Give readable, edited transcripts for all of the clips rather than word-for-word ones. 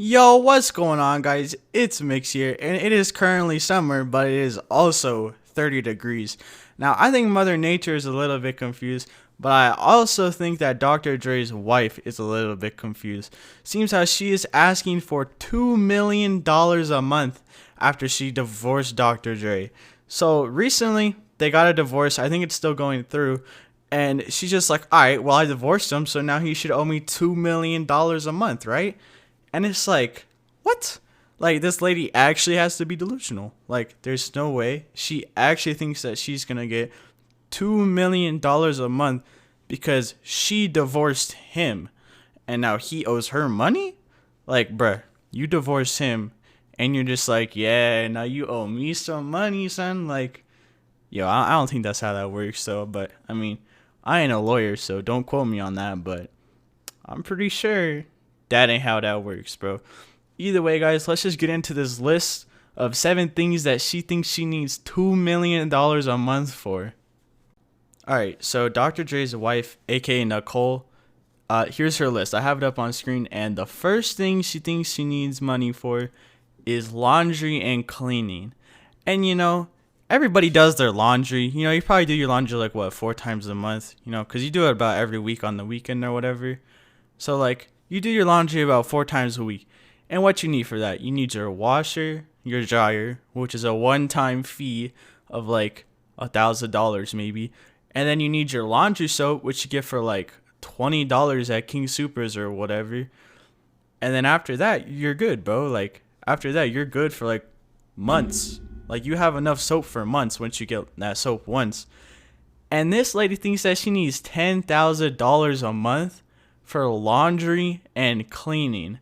Yo, what's going on, guys? It's Mix here, and it is currently summer, but it is also 30 degrees. Now, I think Mother Nature is a little bit confused, but I also think that Dr. Dre's wife is a little bit confused. Seems how she is asking for $2 million a month after she divorced Dr. Dre. So, recently, they got a divorce. I think it's still going through. And she's just like, all right, well, I divorced him, so now he should owe me $2 million a month, right? And it's like, what? Like, this lady actually has to be delusional. Like, there's no way. She actually thinks that she's going to get $2 million a month because she divorced him. And now he owes her money? Like, bruh, you divorced him. And you're just like, yeah, now you owe me some money, son. Like, yo, I don't think that's how that works, though. But, I mean, I ain't a lawyer, so don't quote me on that. But I'm pretty sure that ain't how that works, bro. Either way, guys, let's just get into this list of 7 things that she thinks she needs $2 million a month for. Alright, so Dr. Dre's wife, aka Nicole, here's her list. I have it up on screen, and the first thing she thinks she needs money for is laundry and cleaning. And everybody does their laundry. You probably do your laundry like, what, 4 times a month, because you do it about every week on the weekend or whatever. So, like, you do your laundry about 4 times a week. And what you need for that? You need your washer, your dryer, which is a one-time fee of like $1,000 maybe. And then you need your laundry soap, which you get for like $20 at King Soopers or whatever. And then after that, you're good, bro. Like, after that, you're good for like months. Like, you have enough soap for months once you get that soap once. And this lady thinks that she needs $10,000 a month for laundry and cleaning.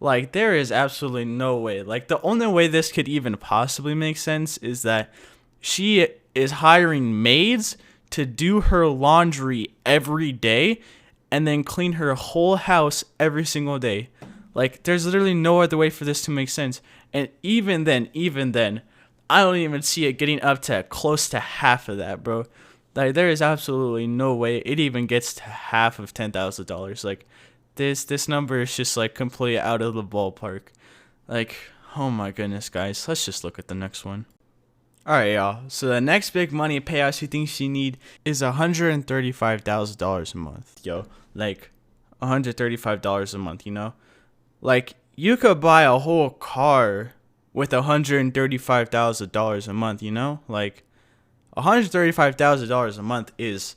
Like, there is absolutely no way. Like, the only way this could even possibly make sense is that she is hiring maids to do her laundry every day and then clean her whole house every single day. Like, there's literally no other way for this to make sense. And even then, I don't even see it getting up to close to half of that, bro. Like, there is absolutely no way it even gets to half of $10,000. Like, this number is just like completely out of the ballpark. Like, oh my goodness, guys. Let's just look at the next one. Alright, y'all. So the next big money payout she thinks she need is $135,000 a month. Yo, like, $135 a month, Like, you could buy a whole car with $135,000 a month, Like, $135,000 a month is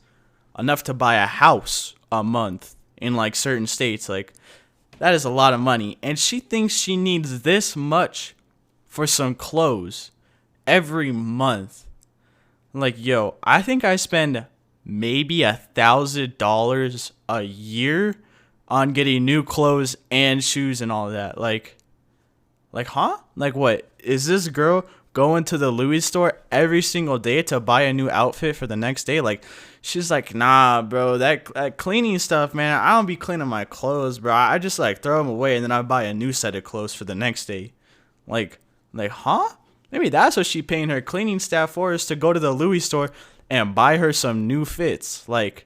enough to buy a house a month in like certain states. Like, that is a lot of money, and she thinks she needs this much for some clothes every month. Like, yo, I think I spend maybe $1,000 a year on getting new clothes and shoes and all that. Like, huh? Like, what is this girl going to the Louis store every single day to buy a new outfit for the next day? Like, she's like, nah, bro, that cleaning stuff, man, I don't be cleaning my clothes, bro. I just like throw them away and then I buy a new set of clothes for the next day. Like, huh? Maybe that's what she paying her cleaning staff for, is to go to the Louis store and buy her some new fits. Like,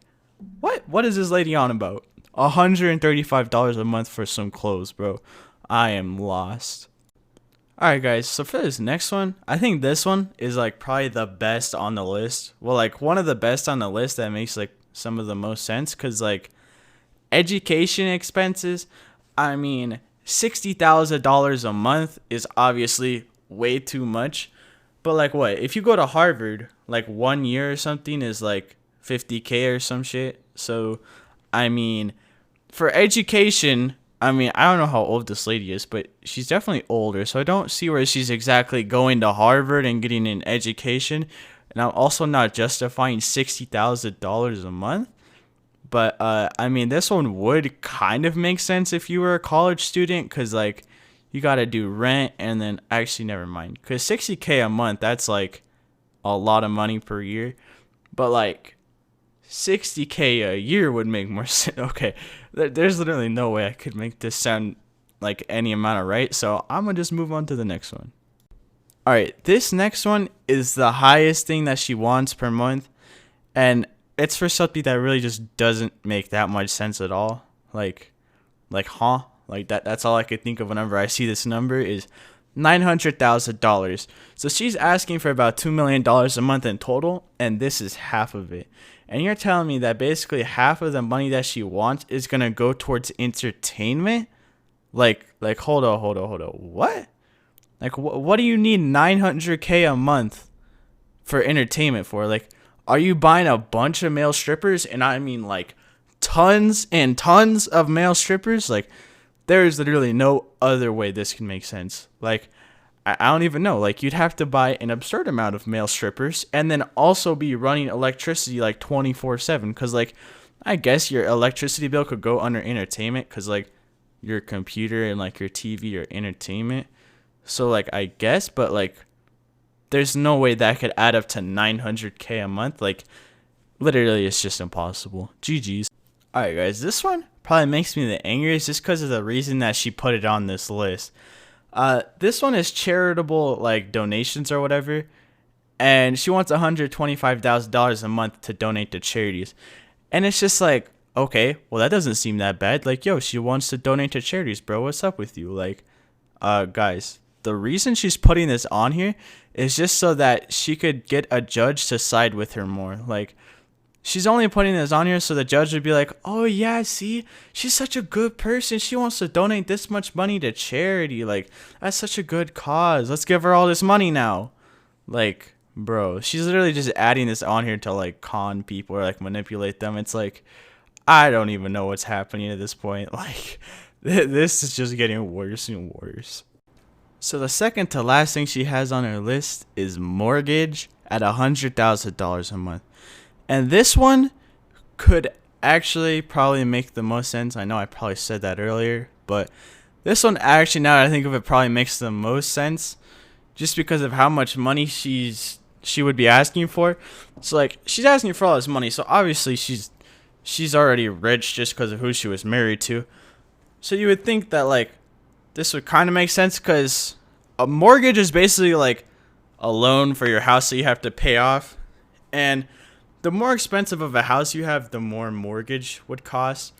what is this lady on about? $135 a month for some clothes, bro. I am lost. Alright, guys, so for this next one, I think this one is like probably the best on the list. Well, like, one of the best on the list that makes like some of the most sense, because like education expenses, I mean, $60,000 a month is obviously way too much. But like, what if you go to Harvard, like 1 year or something is like $50K or some shit. So I mean, for education, I mean, I don't know how old this lady is, but she's definitely older, so I don't see where she's exactly going to Harvard and getting an education. And I'm also not justifying $60,000 a month. But, I mean, this one would kind of make sense if you were a college student, because, like, you got to do rent, and then, actually, never mind. Because $60K a month, that's, like, a lot of money per year. But, like, $60K a year would make more sense. Okay, there's literally no way I could make this sound like any amount of right, so I'm gonna just move on to the next one. Alright, this next one is the highest thing that she wants per month, and it's for something that really just doesn't make that much sense at all. Like, huh? Like that's all I could think of whenever I see this number is $900,000. So she's asking for about $2 million a month in total, and this is half of it. And you're telling me that basically half of the money that she wants is gonna go towards entertainment? Like hold on. What? Like what do you need 900K a month for entertainment for? Like, are you buying a bunch of male strippers? And I mean like tons and tons of male strippers? Like, there is literally no other way this can make sense. Like, I don't even know. Like, you'd have to buy an absurd amount of male strippers and then also be running electricity like 24/7. Because, like, I guess your electricity bill could go under entertainment because, like, your computer and, like, your TV are entertainment. So, like, I guess, but, like, there's no way that could add up to 900K a month. Like, literally, it's just impossible. GG's. Alright, guys, this one probably makes me the angriest just because of the reason that she put it on this list. This one is charitable, like, donations or whatever, and she wants $125,000 a month to donate to charities. And it's just like, okay, well, that doesn't seem that bad. Like, yo, she wants to donate to charities, bro. What's up with you? Like, guys, the reason she's putting this on here is just so that she could get a judge to side with her more. Like, she's only putting this on here so the judge would be like, oh, yeah, see, she's such a good person. She wants to donate this much money to charity. Like, that's such a good cause. Let's give her all this money now. Like, bro, she's literally just adding this on here to, like, con people or, like, manipulate them. It's like, I don't even know what's happening at this point. Like, this is just getting worse and worse. So the second to last thing she has on her list is mortgage at $100,000 a month. And this one could actually probably make the most sense. I know I probably said that earlier, but this one actually, now that I think of it, probably makes the most sense just because of how much money she would be asking for. So, like, she's asking for all this money, so obviously she's already rich just because of who she was married to. So you would think that, like, this would kind of make sense because a mortgage is basically like a loan for your house that you have to pay off. And the more expensive of a house you have, the more mortgage would cost.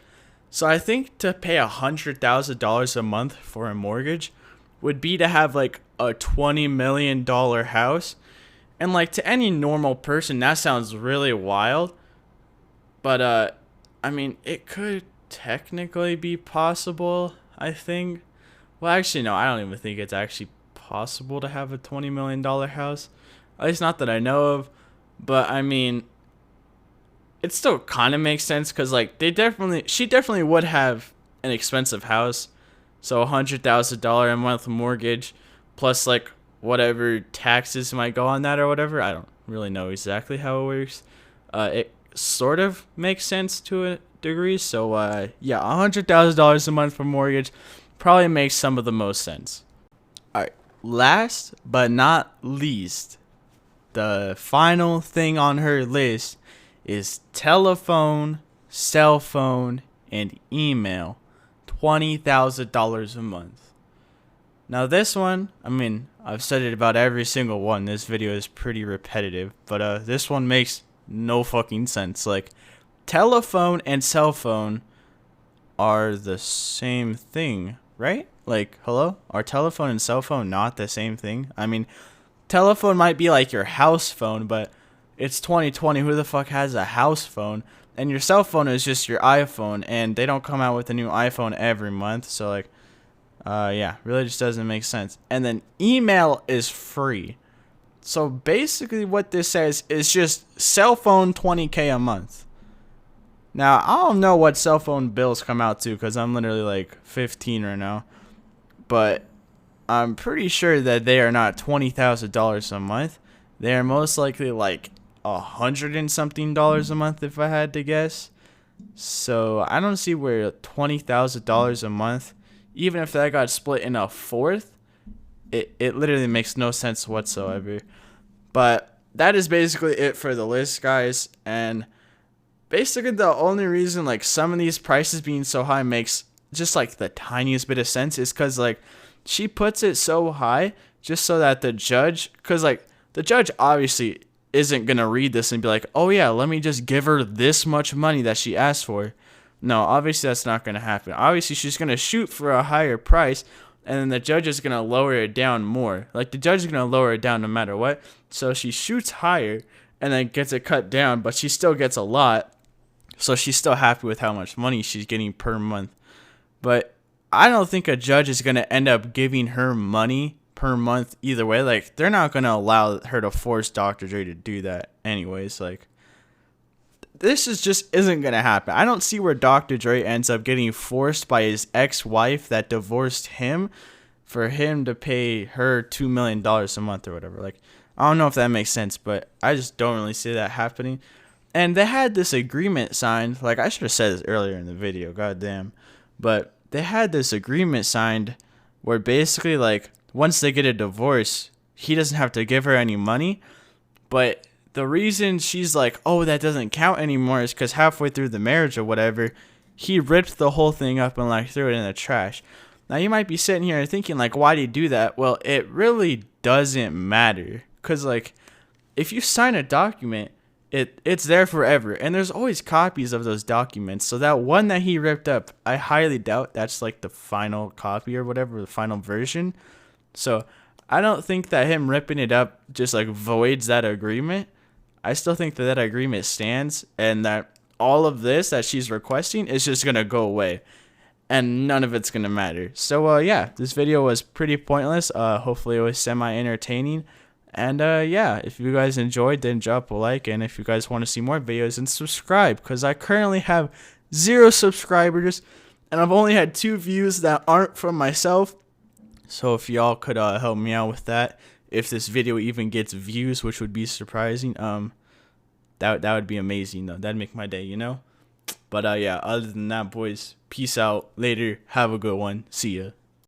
So I think to pay $100,000 a month for a mortgage would be to have like a $20 million house. And like, to any normal person, that sounds really wild. But I mean, it could technically be possible, I think. Well, actually, no, I don't even think it's actually possible to have a $20 million house. At least not that I know of. But, I mean, it still kind of makes sense because, like, she definitely would have an expensive house. So, $100,000 a month mortgage plus, like, whatever taxes might go on that or whatever. I don't really know exactly how it works. It sort of makes sense to a degree. So, yeah, $100,000 a month for mortgage probably makes some of the most sense. Alright, last but not least, the final thing on her list is telephone, cell phone, and email. $20,000 a month. Now this one, I mean, I've said it about every single one. This video is pretty repetitive, but this one makes no fucking sense. Like, telephone and cell phone are the same thing, right? Like, hello? Are telephone and cell phone not the same thing? I mean, telephone might be like your house phone, but it's 2020. Who the fuck has a house phone? And your cell phone is just your iPhone, and they don't come out with a new iPhone every month. So, like, yeah, really just doesn't make sense. And then email is free. So, basically what this says is just cell phone $20K a month. Now, I don't know what cell phone bills come out to because I'm literally like 15 right now. But I'm pretty sure that they are not $20,000 a month. They are most likely like $100 and something a month if I had to guess. So I don't see where $20,000 a month, even if that got split in a fourth, it literally makes no sense whatsoever. But that is basically it for the list, guys. And basically the only reason like some of these prices being so high makes just like the tiniest bit of sense is because like she puts it so high just so that the judge, because like the judge obviously isn't going to read this and be like, oh yeah, let me just give her this much money that she asked for. No, obviously that's not going to happen. Obviously she's going to shoot for a higher price, and then the judge is going to lower it down more. Like, the judge is going to lower it down no matter what. So she shoots higher and then gets it cut down, but she still gets a lot. So she's still happy with how much money she's getting per month. But I don't think a judge is going to end up giving her money per month either way. Like, they're not going to allow her to force Dr. Dre to do that anyways. Like, this isn't going to happen. I don't see where Dr. Dre ends up getting forced by his ex-wife that divorced him for him to pay her $2 million a month or whatever. Like, I don't know if that makes sense, but I just don't really see that happening. And they had this agreement signed. Like, I should have said this earlier in the video, goddamn. But they had this agreement signed where basically, like, once they get a divorce, he doesn't have to give her any money. But the reason she's like, oh, that doesn't count anymore is because halfway through the marriage or whatever, he ripped the whole thing up and, like, threw it in the trash. Now, you might be sitting here thinking, like, why did he do that? Well, it really doesn't matter. Because, like, if you sign a document, it's there forever. And there's always copies of those documents. So that one that he ripped up, I highly doubt that's, like, the final copy or whatever, the final version. So I don't think that him ripping it up just, like, voids that agreement. I still think that that agreement stands, and that all of this that she's requesting is just going to go away, and none of it's going to matter. So, yeah, this video was pretty pointless. Hopefully it was semi-entertaining. And, yeah, if you guys enjoyed, then drop a like. And if you guys want to see more videos, then subscribe, because I currently have 0 subscribers, and I've only had 2 views that aren't from myself. So if y'all could help me out with that, if this video even gets views, which would be surprising, that would be amazing, though. That'd make my day, you know? But, yeah, other than that, boys, peace out. Later. Have a good one. See ya.